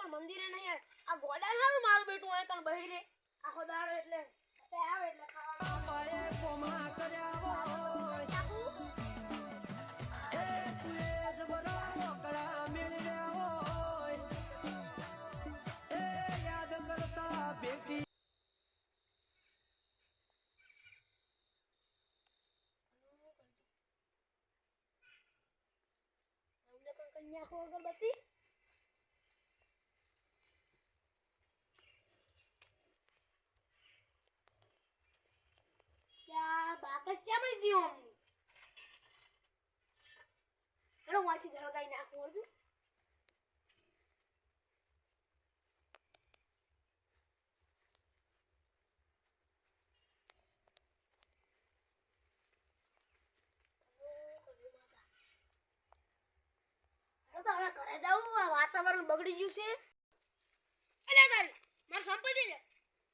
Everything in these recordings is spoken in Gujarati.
પણ મંદિરે નહીં આ ગોડા હારું મારું બેટું હોય કણ બહી રે આખો દાડો એટલે આવે એટલે ખાવાનું પાયે કોમા કર્યા હોય એ તુએ જબરો કડા મેળ્યા હોય એ યાદ કરતા બેટી हमने कौन कन्या को अगरबत्ती क्या बाकस क्या बड़ी दी हम एरो वाची जरा गाई ना खोल दू ઘરે જાઉં આ વાતાવરણ બગડી ગયું છે એટલે તારી માર સંપલ લે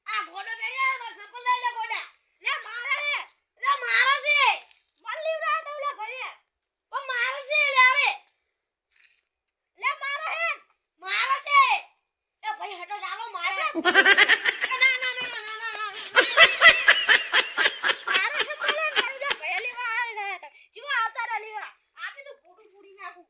આ ઘોડો બેરે માર સંપલ લઈ લે ઘોડા લે મારે હે લે મારો છે માર લીવડા દઉ લે ભાઈ ઓ મારો છે લે આવે લે મારો હે મારો છે એ ભાઈ હટો ડાલો મારે ના ના ના મારે છે બોલે મારું લે ભાઈ લેવા આવે ને જીવો આવતા રે લેવા આપી તો ફોટો ફોડી નાખું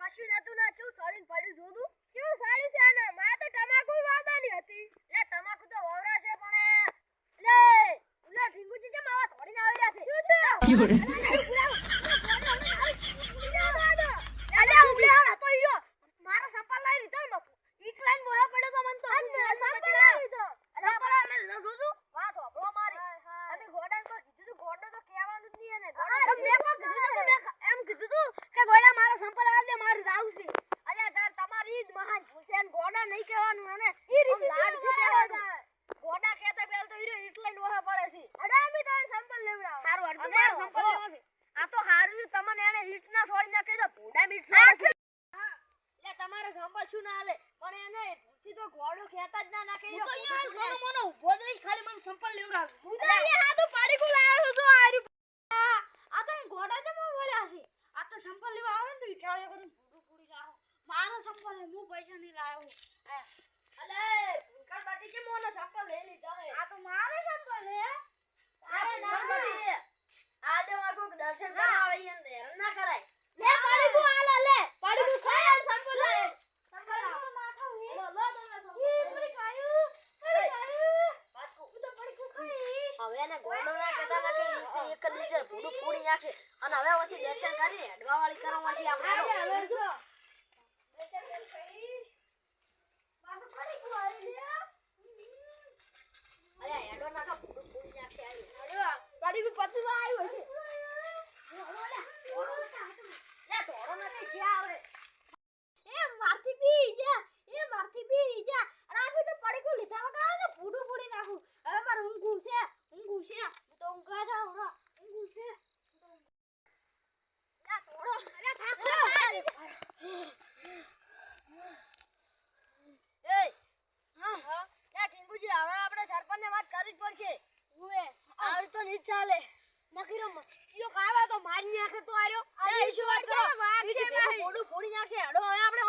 કશું નતું ના ચૂ સાડીને પડ્યું જોદું કેવું સાડી છે આને માં તો તમાકુ વાદાની હતી લે તમાકુ તો વવરા છે પણ લે ઉલા ઢીંગુજી કેમ આવા થોડીને આવી રહ્યા છે શું અલે ઉલે હા તો ઈયો મારા સંપલ લઈ લીધો મફુ ઈટ લાઈન મોહા પડ્યો તો મન તો સંપલ લઈ લીધો સંપલ લઈ જોદું વાત હોબળો મારી અને ગોડાને તો કીધું ગોડો તો કહેવાનું જ નહીં એને ગોડો મેં એમ કીધું તું કે ગોડા મારા સંપલ આ દે મારું જાવ છે અલ્યા તાર તમારી જ મહાન ભૂલ છે અને ગોડા નહીં કહેવાનું અને ઈ રીસી લાડ છે કહેવાનું ગોડા કહેતા પહેલ તો ઈરો એટલે નોહા પડે છે અડા અમે તાર સંપલ લેવરાવ હારું અડધું માર સંપલ લેવો છે આ તો હારું તમને એને ઈટ ના છોડી નાખે તો ભૂડા મીટ છોડે છે હા લે તમારે સંપલ શું ના આવે પણ એને ભૂતી તો ગોડો કહેતા જ ના નાખે તો અહીંયા સોનો મોનો ઉભો રહી ખાલી મને સંપલ લેવરાવ હું તો અહીંયા હાથું પાડી કો લાયો તો હારું આ તો ગોડા જ બોલ્યા છે આ તો સંપલ લેવા આવે ને તો ઈટાળે કરીને પૂરી રાખો મારો સંપલ હું પૈસા નહીં લાવ્યો અલે ભૂલકર બાટી કે મોનો સંપલ લઈ લીધો હે આ તો મારે સંપલ હે તારે નામ બાટી આ દે વાકો દર્શન કરવા આવી ને હેરાન ના કરાય લે પાડી કો આલા લે પાડી કો ખાય આ સંપલ લે સંપલ માથા હે લો લો તમે પૂરી કાયું બાત કો તો પડી કો ખાઈ હવે એને ગોડો ના કહેતા ના કે એક જ લીધે પૂરું પૂરી નાખશે અને હવે વચ્ચે દર્શન કરી હડવા વાળી કરવાથી આપણે હવે જો દર્શન કરી માથું પડી કો આરી લે અરે હેડો નાખા પૂરું પૂરી નાખશે આઈ હડવા પડી કો પતું આવ્યો છે લે થોડો નથી જે આવે એ મારથી બી જા અને આ તો પડી કો લીધા વગર આવે તો પૂરું પૂરી નાખું હવે માર ઊંઘું છે તો ઊંઘા જાવ રા ઊંઘું છે લા થોડો અરે થાક એ હા લા ઠીંગુજી હવે આપણે સરપંચને વાત કરવી જ પડશે ઓએ આવ તો નહીં ચાલે નકીરો મસ્તીઓ ખાવા તો મારી નાખે તો આર્યો આ શું વાત કરો વાત છે ભાઈ ફોડી નાખશે હડો હવે આપણે